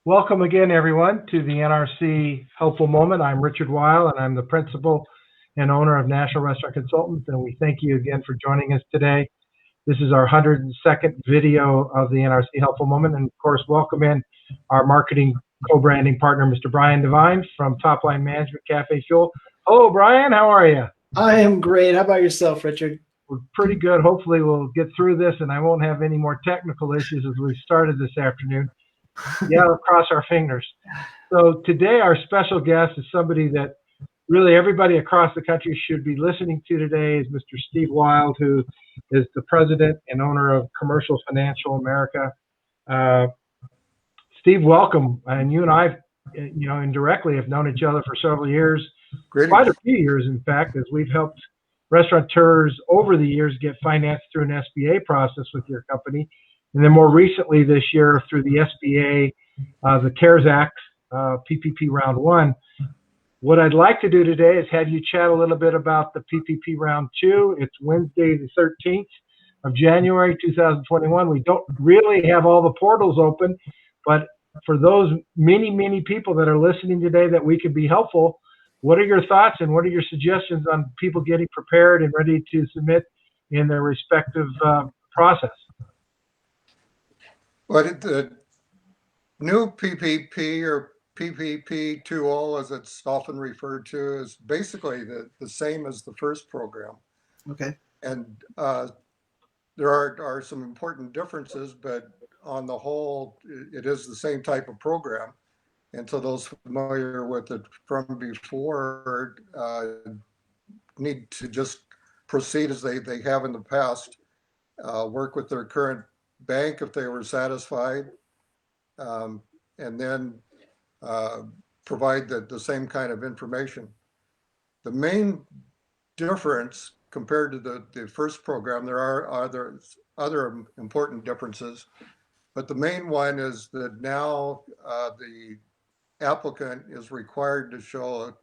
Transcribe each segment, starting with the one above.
Welcome again, everyone, to the NRC Helpful Moment. I'm Richard Weil, and I'm the principal and owner of National Restaurant Consultants, and we thank you again for joining us today. This is our 102nd video of the NRC Helpful Moment, and of course, welcome in our marketing co-branding partner, Mr. Brian Devine from Top Line Management Cafe Fuel. Hello, Brian. How are you? I am great. How about yourself, Richard? We're pretty good. Hopefully, we'll get through this, and I won't have any more technical issues as we started this afternoon. Yeah, we'll cross our fingers. So today our special guest is somebody that really everybody across the country should be listening to today is Mr. Steve Wild, who is the president and owner of Commercial Financial America. Steve, welcome. And you and I, indirectly have known each other for several years, quite a few years, in fact, as we've helped restaurateurs over the years get financed through an SBA process with your company. And then more recently this year through the SBA, the CARES Act, PPP Round 1. What I'd like to do today is have you chat a little bit about the PPP Round 2. It's Wednesday the 13th of January 2021. We don't really have all the portals open, but for those many people that are listening today that we could be helpful, what are your thoughts and what are your suggestions on people getting prepared and ready to submit in their respective process? Well, the new PPP or PPP 2.0, as it's often referred to, is basically the same as the first program. Okay. And there are some important differences, but on the whole, it is the same type of program. And so those familiar with it from before need to just proceed as they have in the past, work with their current bank if they were satisfied, and then provide the same kind of information. The main difference compared to the first program, there are other important differences, but the main one is that now the applicant is required to show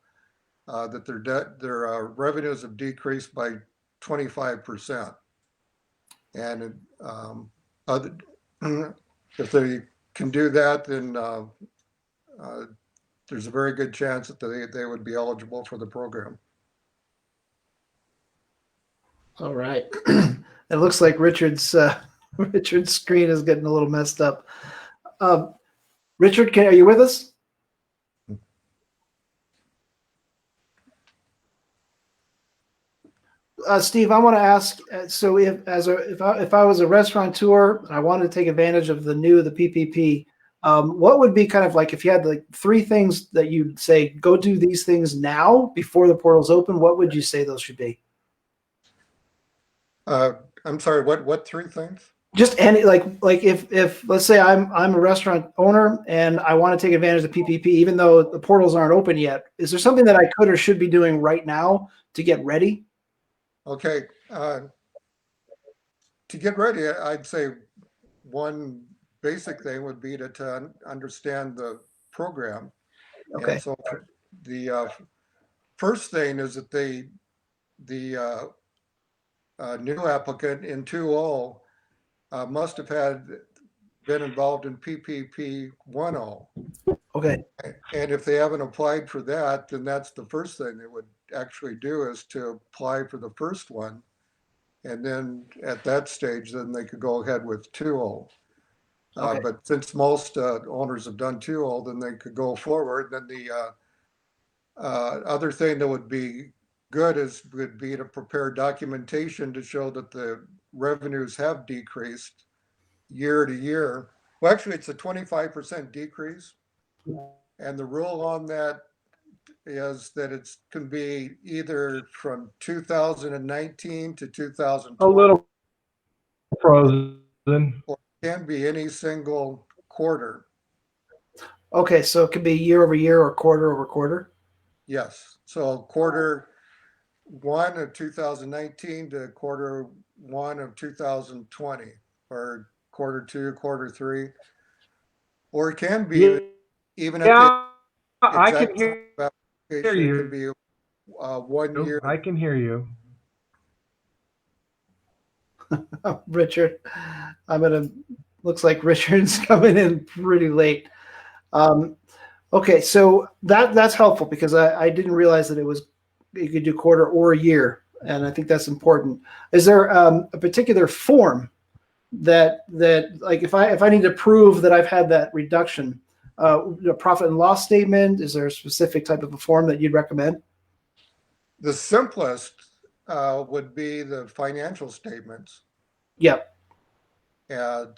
that their revenues have decreased by 25%. And if they can do that, then there's a very good chance that they would be eligible for the program. All right. It looks like Richard's screen is getting a little messed up. Richard, are you with us? Steve, I want to ask. So, if I was a restaurateur and I wanted to take advantage of the PPP, what would be kind of like if you had like three things that you'd say go do these things now before the portal's open? What would you say those should be? I'm sorry. What three things? Just any like if let's say I'm a restaurant owner and I want to take advantage of the PPP, even though the portals aren't open yet. Is there something that I could or should be doing right now to get ready? Okay, to get ready, I'd say one basic thing would be to understand the program. Okay. And so the first thing is that the new applicant in 2.0 must have been involved in PPP 1.0. Okay. And if they haven't applied for that, then that's the first thing they would actually do is to apply for the first one. And then at that stage, then they could go ahead with 2.0. Okay. But since most owners have done 2.0, then they could go forward. Then the other thing that would be good would be to prepare documentation to show that the revenues have decreased year to year. Well, actually, it's a 25% decrease. And the rule on that is that it can be either from 2019 to 2020. A little frozen. Or it can be any single quarter. Okay, so it could be year over year or quarter over quarter? Yes. So quarter 1 of 2019 to quarter 1 of 2020, or quarter 2, quarter 3. Or it can be even if I can hear you. It could be 1 year. I can hear you. Richard, looks like Richard's coming in pretty late. Okay, so that's helpful because I didn't realize that you could do quarter or year, and I think that's important. Is there a particular form that like if I need to prove that I've had that reduction, a profit and loss statement? Is there a specific type of a form that you'd recommend? The simplest would be the financial statements. Yep. And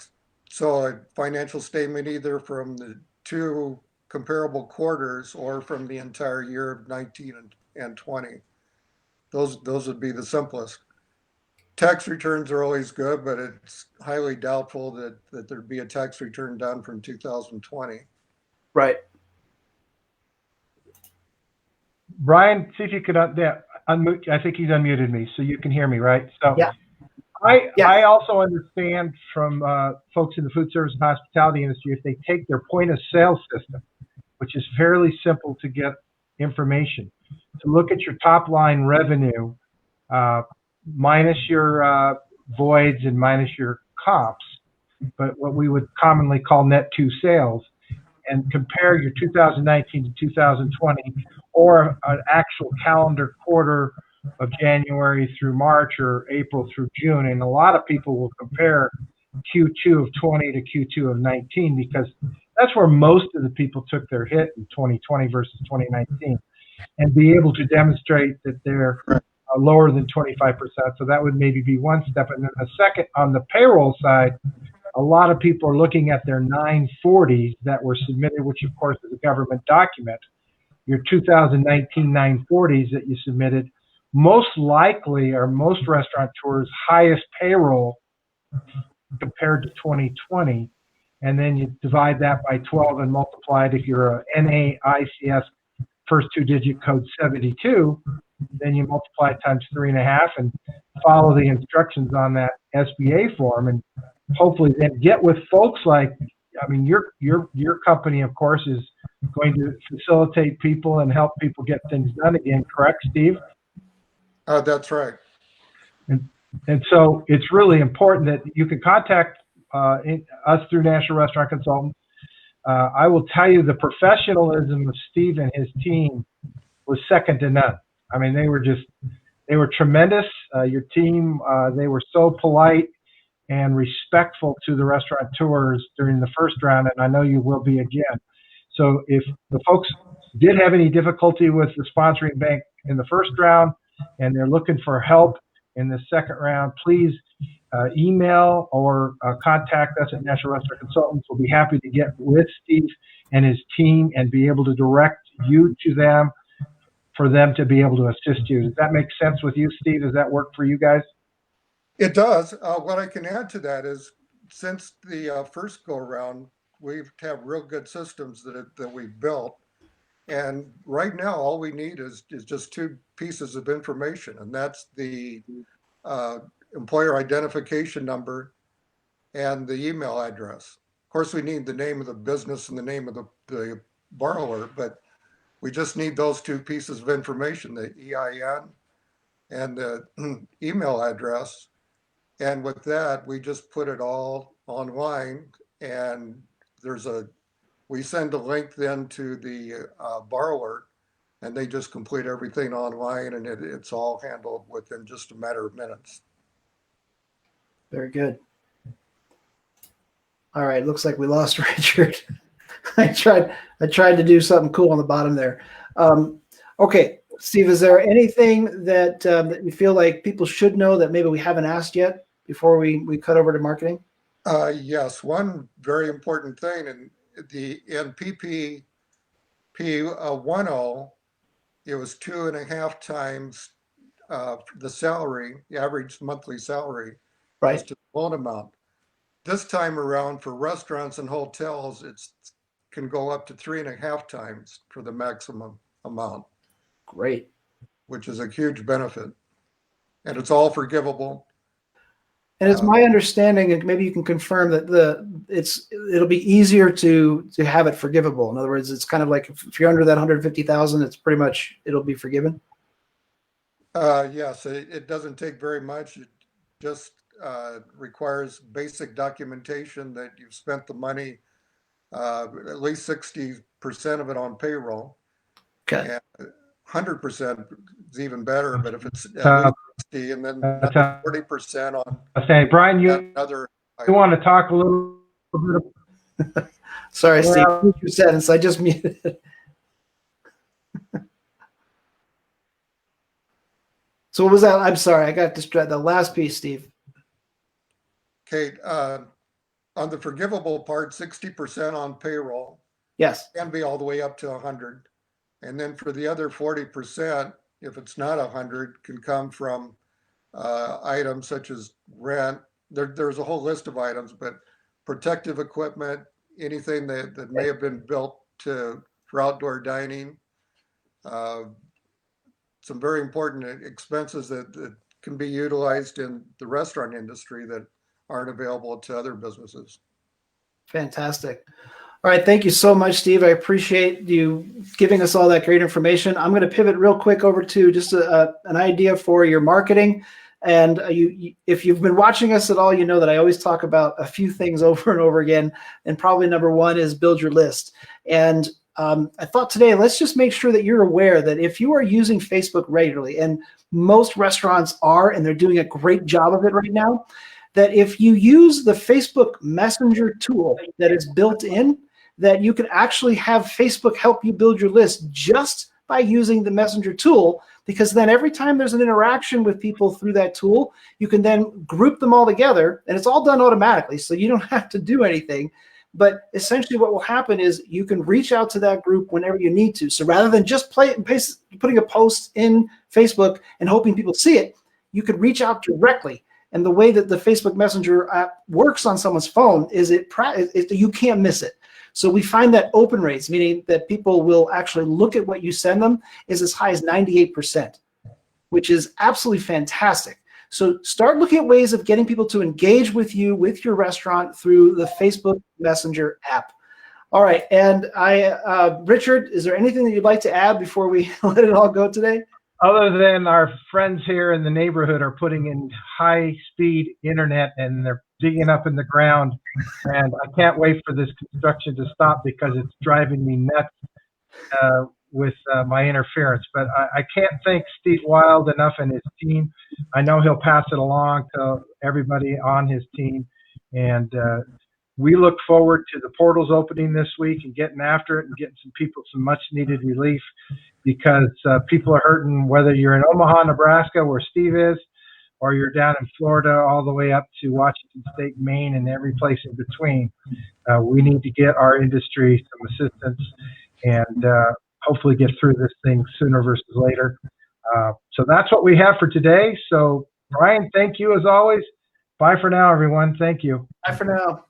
so a financial statement either from the two comparable quarters or from the entire year of 19 and 20. Those would be the simplest. Tax returns are always good, but it's highly doubtful that there'd be a tax return done from 2020. Right. Brian, see if you could unmute. I think he's unmuted me, so you can hear me, right? So Yeah. I also understand from folks in the food service and hospitality industry, if they take their point of sale system, which is fairly simple to get information, to look at your top line revenue, minus your voids and minus your comps, but what we would commonly call net to sales, and compare your 2019 to 2020 or an actual calendar quarter of January through March or April through June. And a lot of people will compare Q2 of 20 to Q2 of 19 because that's where most of the people took their hit in 2020 versus 2019, and be able to demonstrate that they're lower than 25%. So that would maybe be one step. And then the second, on the payroll side, a lot of people are looking at their 940s that were submitted, which of course is a government document. Your 2019 940s that you submitted most likely are most restaurateurs' highest payroll compared to 2020. And then you divide that by 12 and multiply it. If you're a NAICS first two-digit code 72, then you multiply it times 3.5 and follow the instructions on that SBA form, and hopefully then get with folks like, I mean, your company, of course, is going to facilitate people and help people get things done again. Correct, Steve? That's right. And so it's really important that you can contact us through National Restaurant Consultants. I will tell you the professionalism of Steve and his team was second to none. I mean, they were tremendous. Your team, they were so polite and respectful to the restaurateurs during the first round, and I know you will be again. So if the folks did have any difficulty with the sponsoring bank in the first round and they're looking for help in the second round, please email or contact us at National Restaurant Consultants. We'll be happy to get with Steve and his team and be able to direct you to them for them to be able to assist you. Does that make sense with you, Steve? Does that work for you guys? It does. What I can add to that is, since the first go around, we've have real good systems that we've built, and right now all we need is just two pieces of information, and that's the employer identification number and the email address. Of course, we need the name of the business and the name of the borrower, but we just need those two pieces of information, the EIN and the email address. And with that, we just put it all online, and we send a link then to the borrower, and they just complete everything online, and it's all handled within just a matter of minutes. Very good. All right, looks like we lost Richard. I tried to do something cool on the bottom there. Okay, Steve, is there anything that you feel like people should know that maybe we haven't asked yet before we cut over to marketing? Yes, one very important thing in PPP 10, it was 2.5 times the salary, the average monthly salary, Right. as to the loan amount. This time around, for restaurants and hotels, it can go up to 3.5 times for the maximum amount. Great. Which is a huge benefit, and it's all forgivable. And it's my understanding, and maybe you can confirm that it'll be easier to have it forgivable. In other words, it's kind of like if you're under that 150,000, it's pretty much it'll be forgiven. Yes, it doesn't take very much. It just requires basic documentation that you've spent the money at least 60% of it on payroll. Okay. And 100% is even better, but if it's at least 60 and then another 40% on Brian, you another want to talk a little bit? Sorry, Steve. Finish your sentence. I just muted. So what was that? I'm sorry. I got distracted. The last piece, Steve. Okay. On the forgivable part, 60% on payroll. Yes. Can be all the way up to 100. And then for the other 40%, if it's not 100, can come from items such as rent. There's a whole list of items, but protective equipment, anything that may have been built for outdoor dining, some very important expenses that can be utilized in the restaurant industry that aren't available to other businesses. Fantastic. All right. Thank you so much, Steve. I appreciate you giving us all that great information. I'm going to pivot real quick over to just an idea for your marketing. And if you've been watching us at all, you know that I always talk about a few things over and over again. And probably number one is build your list. And I thought today, let's just make sure that you're aware that if you are using Facebook regularly, and most restaurants are, and they're doing a great job of it right now, that if you use the Facebook Messenger tool that is built in, that you can actually have Facebook help you build your list just by using the Messenger tool, because then every time there's an interaction with people through that tool, you can then group them all together, and it's all done automatically, so you don't have to do anything. But essentially what will happen is you can reach out to that group whenever you need to. So rather than just putting a post in Facebook and hoping people see it, you can reach out directly. And the way that the Facebook Messenger app works on someone's phone is you can't miss it. So we find that open rates, meaning that people will actually look at what you send them, is as high as 98%, which is absolutely fantastic. So start looking at ways of getting people to engage with you, with your restaurant, through the Facebook Messenger app. All right. And Richard, is there anything that you'd like to add before we let it all go today? Other than our friends here in the neighborhood are putting in high-speed internet, and they're digging up in the ground, and I can't wait for this construction to stop because it's driving me nuts with my interference. But I can't thank Steve Wild enough and his team. I know he'll pass it along to everybody on his team, and we look forward to the portals opening this week and getting after it and getting some people some much-needed relief, because people are hurting, whether you're in Omaha, Nebraska, where Steve is, or you're down in Florida all the way up to Washington State, Maine, and every place in between. We need to get our industry some assistance and hopefully get through this thing sooner versus later. So that's what we have for today. So, Brian, thank you as always. Bye for now, everyone. Thank you. Bye for now.